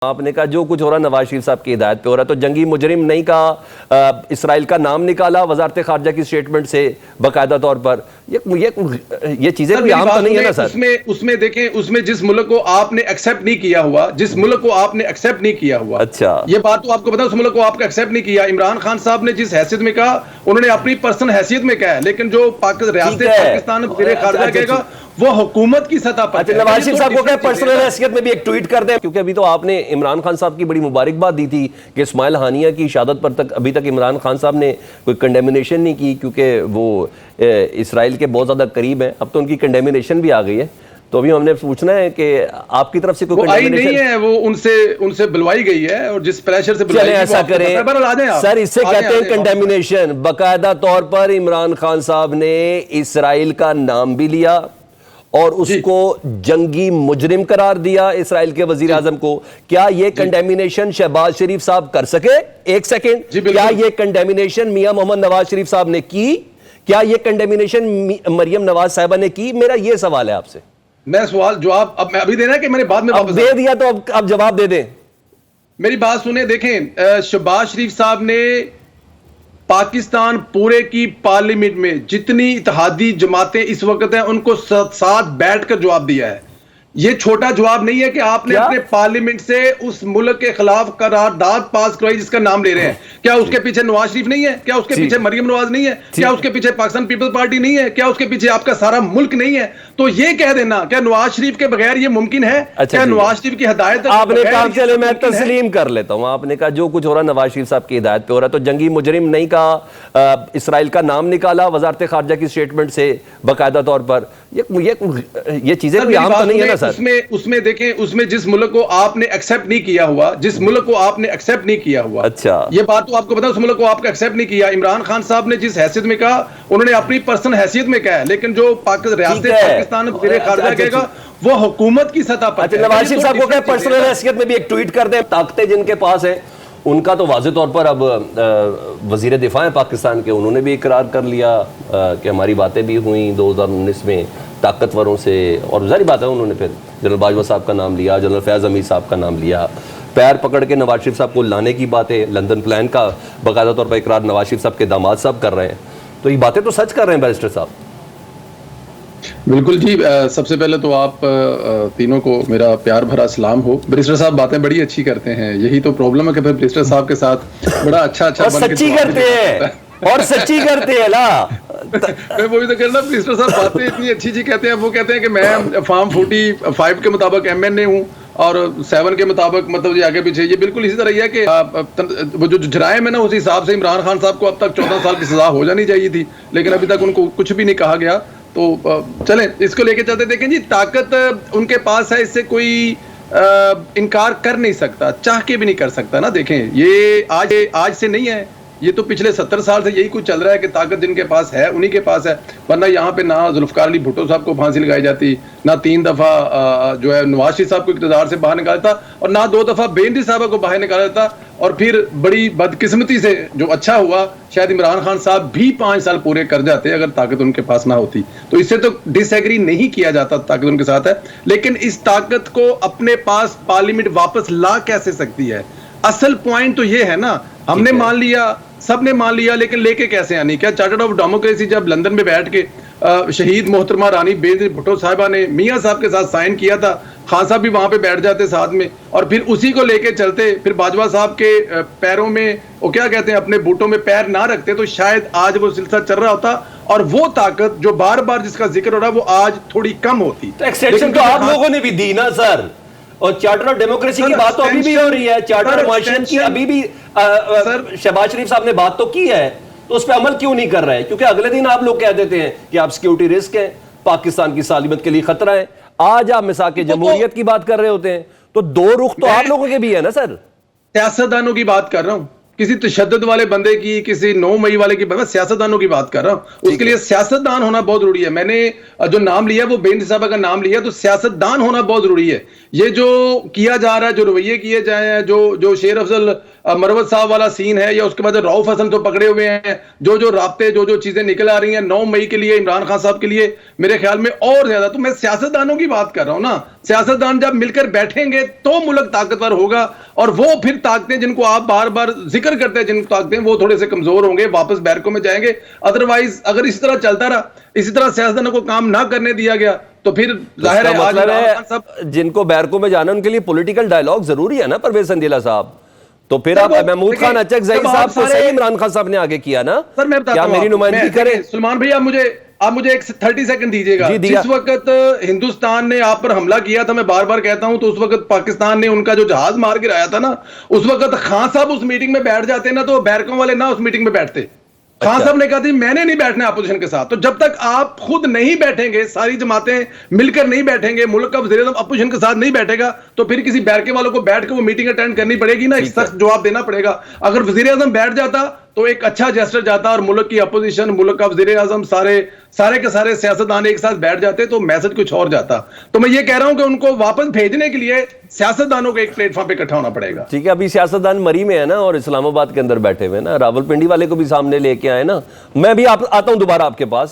आपने कहा जो कुछ हो रहा है नवाज शरीफ साहब की हिदायत पे हो रहा है, तो जंगी मुजरिम नहीं कहा, इसराइल का नाम निकाला वजारत खारजा की स्टेटमेंट से बाकायदा तौर पर। ये चीजें कोई आम तो नहीं है ना सर। उसमें देखें, उसमें जिस मुल्क को आपने एक्सेप्ट नहीं किया हुआ, जिस मुल्क को आपने एक्सेप्ट नहीं किया हुआ, अच्छा ये बात तो आपको पता है, उस मुल्क को आपने एक्सेप्ट नहीं किया। इमरान खान साहब ने जिस हैसियत में कहा, उन्होंने अपनी पर्सनल हैसियत में कहा है, लेकिन जो रियासत पाकिस्तान वज़ीर खारजा कहेगा वो हुकूमत की सतह पर। नवाज शरीफ साहब को क्या पर्सनल हैसियत में भी एक ट्वीट कर दें, क्योंकि अभी तो आपने इमरान खान साहब की बड़ी मुबारकबाद दी थी कि इस्माइल हानिया की शहादत पर तक अभी तक इमरान खान साहब ने कोई कंडेमिनेशन नहीं की, क्योंकि वो इसराइल के बहुत ज्यादा करीब हैं। अब तो उनकी कंडेमिनेशन भी आ गई है, तो अभी हमने पूछना है कि आपकी तरफ से कोई कंडेमिनेशन नहीं है, वो उनसे बुलवाई गई है और जिस प्रेशर से बुलवाई, ऐसा करें सर, इससे कहते हैं कंडेमिनेशन। बाकायदा तौर पर इमरान खान साहब ने इसराइल का नाम भी लिया और उसको जंगी मुजरिम करार दिया, इसराइल के वजीर आजम को। क्या ये कंडेमिनेशन शहबाज शरीफ साहब कर सके? एक सेकेंड, क्या ये कंडेमिनेशन मियां मोहम्मद नवाज शरीफ साहब ने की? क्या ये कंडेमिनेशन मरियम नवाज साहिबा ने की? मेरा ये सवाल है आपसे। मैं सवाल जवाब अब अभी देना है कि मैंने बाद में अब दे दिया, तो अब आप जवाब दे दें। मेरी बात सुने, देखें, शहबाज शरीफ साहब ने पाकिस्तान पूरे की पार्लियामेंट में जितनी इत्तेहादी जमातें इस वक्त हैं उनको साथ बैठकर जवाब दिया है। ये छोटा जवाब नहीं है कि आपने अपने पार्लियामेंट से उस मुल्क के खिलाफ करारदाद पास करवाई जिसका नाम ले रहे हैं। क्या उसके पीछे नवाज शरीफ नहीं है? क्या उसके पीछे मरियम नवाज नहीं है? क्या उसके पीछे पाकिस्तान पीपल्स पार्टी नहीं है? क्या उसके पीछे आपका सारा मुल्क नहीं है? तो ये कह देना क्या नवाज शरीफ के बगैर ये मुमकिन है? क्या नवाज शरीफ की हिदायत आपने कहा, चले मैं तस्लीम कर लेता हूं, आपने कहा जो कुछ हो रहा है नवाज शरीफ साहब की हिदायत पे हो रहा है, तो जंगी मुजरिम नहीं कहा, इसराइल का नाम निकाला वजारत खारजा की स्टेटमेंट से बाकायदा तौर पर। ये चीजें कोई आम तो नहीं है ना सर। उसमें देखें, उसमें जिस मुल्क को आपने एक्सेप्ट नहीं किया हुआ, जिस मुल्क को आपने एक्सेप्ट नहीं किया हुआ, अच्छा ये बात तो आपको पता है, उस मुल्क को आपने एक्सेप्ट नहीं किया। इमरान खान साहब ने जिस हैसियत में कहा, उन्होंने अपनी पर्सनल हैसियत में कहा है, लेकिन जो रियासत पाकिस्तान वज़ीर खारजा कहेगा वो हुकूमत की सतह पर। नवाज शरीफ साहब को क्या पर्सनल हैसियत में भी एक ट्वीट कर दें। ताकतें जिनके पास है उनका तो वाज़े तौर पर अब वज़ीर दिफा है पाकिस्तान के, उन्होंने भी इकरार कर लिया कि हमारी बातें भी हुई 2019 में ताकतवरों से, और जारी बात है उन्होंने फिर जनरल बाजवा साहब का नाम लिया, जनरल फैज़ हमीद साहब का नाम लिया, पैर पकड़ के नवाज शरीफ साहब को लाने की बातें, लंदन प्लान का बाकायदा तौर पर इकरार नवाज शरीफ साहब के दामाद साहब कर रहे हैं। तो ये बातें तो सच कर रहे हैं बैरिस्टर साहब। बिल्कुल जी, सबसे पहले तो आप तीनों को मेरा प्यार भरा सलाम हो। बैरिस्टर साहब बातें बड़ी अच्छी करते हैं, यही तो प्रॉब्लम है कि फिर बैरिस्टर साहब के साथ बड़ा अच्छा सच्ची करते हैं और सच्ची करते हैं ना। मैं वही तो कहना, बैरिस्टर साहब बातें इतनी अच्छी जी कहते हैं। वो कहते हैं कि मैं फॉर्म 45 के मुताबिक MNA हूँ और 7 के मुताबिक, मतलब ये आगे पीछे, ये बिल्कुल इसी तरह ही है कि वो जो जराइम है ना, उस हिसाब से इमरान खान साहब को अब तक 14 साल की सजा हो जानी चाहिए थी, लेकिन अभी तक उनको कुछ भी नहीं कहा गया। तो चलें इसको लेके चलते। देखें जी, ताकत उनके पास है, इससे कोई इनकार कर नहीं सकता, चाह के भी नहीं कर सकता ना। देखें, ये आज से नहीं है, ये तो पिछले 70 साल से यही कुछ चल रहा है कि ताकत जिनके पास है उन्हीं के पास है। वरना यहाँ पे ना जुल्फकार अली भुट्टो साहब को फांसी लगाई जाती, ना 3 दफा जो है नवाज शरीफ साहब को इक़्तिदार से बाहर निकाला था, और ना 2 दफा बेनज़ीर साहब को बाहर निकाला था। और फिर बड़ी बदकिस्मती से जो अच्छा हुआ, शायद इमरान खान साहब भी 5 साल पूरे कर जाते अगर ताकत उनके पास ना होती। तो इससे तो डिसएग्री नहीं किया जाता, ताकत उनके साथ है, लेकिन इस ताकत को अपने पास पार्लियामेंट वापस ला कैसे सकती है? असल पॉइंट तो ये है ना, हमने मान लिया, सबने मान लिया, लेकिन लेके कैसे आनी? क्या चार्टर ऑफ डेमोक्रेसी जब लंदन में बैठ के शहीद मोहतरमा रानी बेनज़ीर भुट्टो साहिबा ने मियां साहब के साथ साइन किया था, खान साहब भी वहां पे बैठ जाते साथ में, और फिर उसी को लेके चलते, फिर बाजवा साहब के पैरों में, वो क्या कहते हैं, अपने बूटों में पैर ना रखते, तो शायद आज वो सिलसिला चल रहा होता और वो ताकत जो बार बार जिसका जिक्र हो रहा है वो आज थोड़ी कम होती। तो एक्सटेंशन तो आप लोगों ने भी दी ना सर, और चार्टर ऑफ डेमोक्रेसी की बात तो अभी भी हो रही है, चार्टर ऑफ माशियत की अभी भी शहबाज शरीफ साहब ने बात तो की है, तो उस पर अमल क्यों नहीं कर रहे हैं? क्योंकि अगले दिन आप लोग कह देते हैं कि आप सिक्योरिटी रिस्क है, पाकिस्तान की सालिमत के लिए खतरा है, आज आप मिसाक जमहूरियत की बात कर रहे होते हैं। तो दो रुख तो आप लोगों के भी है ना सर। सियासतदानों की बात कर रहा हूं किसी तशद्दुद वाले बंदे की, किसी 9 मई वाले की, मैं सियासतदानों की बात कर रहा हूं। उसके लिए सियासतदान होना बहुत जरूरी है। मैंने जो नाम लिया वो बेनज़ीर साहब का नाम लिया, तो सियासतदान होना बहुत जरूरी है। ये जो किया जा रहा है, जो रवैये किए जाए हैं, जो शेर अफजल मरवत साहब वाला सीन है, या उसके बाद रऊफ हसन तो पकड़े हुए हैं, जो राब्ते जो चीजें निकल आ रही हैं 9 मई के लिए, इमरान खान साहब के लिए, मेरे ख्याल में और ज्यादा। तो मैं सियासतदानों की बात कर रहा हूं ना। सियासतदान जब मिलकर बैठेंगे तो मुल्क ताकतवर होगा, और वो फिर ताकतें जिनको आप बार बार जिक्र करते हैं, जिन ताकतें, वो थोड़े से कमजोर होंगे, वापस बैरकों में जाएंगे। अदरवाइज अगर इसी तरह चलता रहा, इसी तरह सियासतदानों को काम ना करने दिया गया, तो फिर जाहिर है आज मतलब है जिनको बैरकों में जाना उनके लिए पॉलिटिकल डायलॉग जरूरी है ना परवेज संजीला साहब। तो फिर आप महमूद खान अचकज़ई साहब को सही इमरान खान साहब ने आगे किया ना। सर मैं बताता क्या हूं, मेरी नुमाइंदगी करें? सलमान भाई आप मुझे एक 30 सेकंड दीजिएगा। जिस वक्त हिंदुस्तान ने आप पर हमला किया था, मैं बार बार कहता हूं, तो उस वक्त पाकिस्तान ने उनका जो जहाज मार गिराया था ना, उस वक्त खान साहब उस मीटिंग में बैठ जाते ना, तो बैरकों वाले ना उस मीटिंग में बैठते। खान साहब ने कहा था मैंने नहीं बैठना अपोजिशन के साथ। तो जब तक आप खुद नहीं बैठेंगे, सारी जमातें मिलकर नहीं बैठेंगे, मुल्क का वज़ीर आज़म अपोजिशन के साथ नहीं बैठेगा, तो फिर किसी बैरके वालों को बैठ के वो मीटिंग अटेंड करनी पड़ेगी ना, एक सख्त जवाब देना पड़ेगा। अगर वज़ीर आज़म बैठ जाता तो एक अच्छा जेस्चर जाता, और मुल्क की अपोजिशन, मुल्क का वज़ीर आज़म, सारे के सारे सियासतदान एक साथ बैठ जाते, तो मैसेज कुछ और जाता। तो मैं ये कह रहा हूं कि उनको वापस भेजने के लिए सियासतदानों को एक प्लेटफॉर्म पे इकट्ठा होना पड़ेगा। ठीक है, अभी सियासतदान मरी में है ना, और इस्लामाबाद के अंदर बैठे हुए ना, रावलपिंडी वाले को भी सामने लेके आए ना। मैं भी आता हूं दोबारा आपके पास।